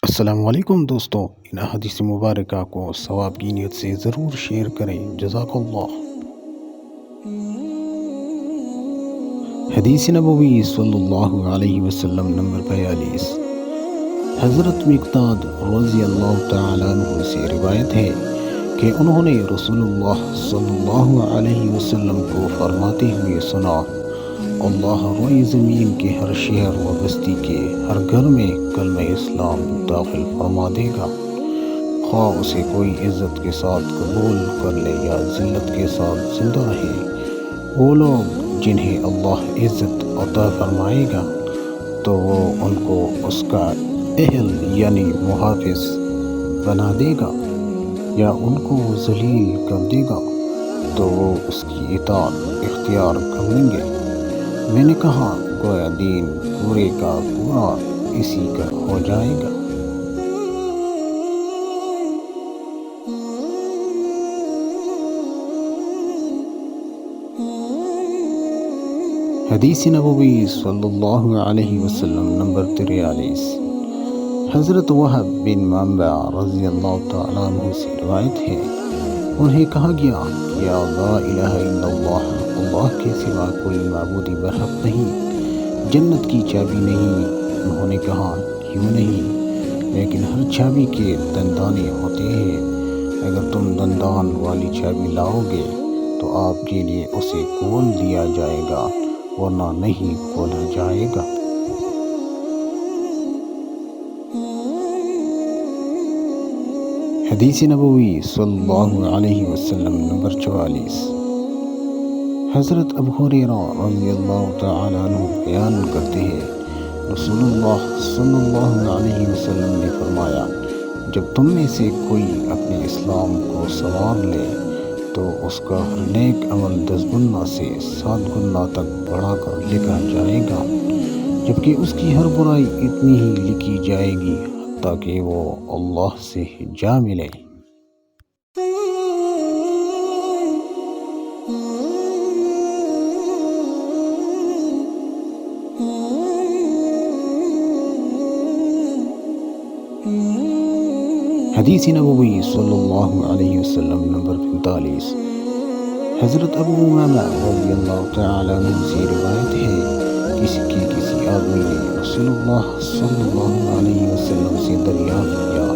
السلام علیکم دوستوں، ان احادیث مبارکہ کو ثواب کی نیت سے ضرور شیئر کریں، جزاک اللہ۔ حدیث نبوی صلی اللہ علیہ وسلم نمبر 42۔ حضرت مقداد رضی اللہ تعالیٰ عنہ سے روایت ہے کہ انہوں نے رسول اللہ صلی اللہ علیہ وسلم کو فرماتے ہوئے سنا، اللہ روئے زمین کے ہر شہر و بستی کے ہر گھر میں کلمہ اسلام داخل فرما دے گا، خواہ اسے کوئی عزت کے ساتھ قبول کر لے یا ذلت کے ساتھ زندہ رہے۔ وہ لوگ جنہیں اللہ عزت عطا فرمائے گا تو وہ ان کو اس کا اہل یعنی محافظ بنا دے گا، یا ان کو ذلیل کر دے گا تو وہ اس کی اطاعت اختیار کر لیں گے۔ میں نے کہا، گویا دین پورے کا پورا اسی کا ہو جائے گا۔ حدیث نبوی صلی اللہ علیہ وسلم نمبر 43۔ حضرت وہب بن منبع رضی اللہ تعالیٰ عنہ سے روایت ہے، انہیں کہا گیا، یا لا الہ الا اللہ، اللہ کے سوا کوئی معبود برحق نہیں، جنت کی چابی نہیں؟ انہوں نے کہا، کیوں نہیں؟ لیکن ہر چابی کے دندانے ہوتے ہیں، اگر تم دندان والی چابی لاؤ گے تو آپ کے لیے اسے کھول دیا جائے گا، ورنہ نہیں کھولا جائے گا۔ حدیث نبوی صلی اللہ علیہ وسلم نمبر 44۔ حضرت ابو ہریرہ رضی اللہ تعالیٰ عنہ بیان کرتے ہیں، رسول اللہ صلی اللہ علیہ وسلم نے فرمایا، جب تم میں سے کوئی اپنے اسلام کو سنوار لے تو اس کا ہر نیک عمل 10 گنا سے 7 گنا تک بڑھا کر لکھا جائے گا، جبکہ اس کی ہر برائی اتنی ہی لکھی جائے گی حتیٰ کہ وہ اللہ سے جا ملے۔ حدیث نبوی صلی اللہ علیہ وسلم نمبر 45۔ حضرت ابو امامہ رضی اللہ تعالیٰ عنہ سے روایت ہے، کسی آدمی نے رسول اللہ صلی اللہ علیہ وسلم سے دریافت کیا،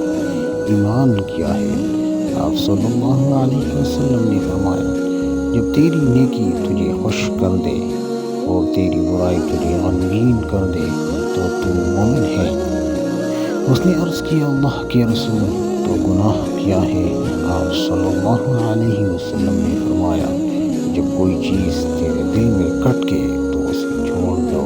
ایمان کیا ہے؟ آپ صلی اللہ علیہ وسلم نے فرمایا، جب تیری نیکی تجھے خوش کر دے اور تیری برائی تجھے غمگین کر دے تو مومن ہے۔ اس نے عرض کیا، اللہ کے رسول، تو گناہ کیا ہے؟ آپ صلی اللہ علیہ وسلم نے فرمایا، جب کوئی چیز تیرے دل میں کٹ کے تو اسے چھوڑ دو۔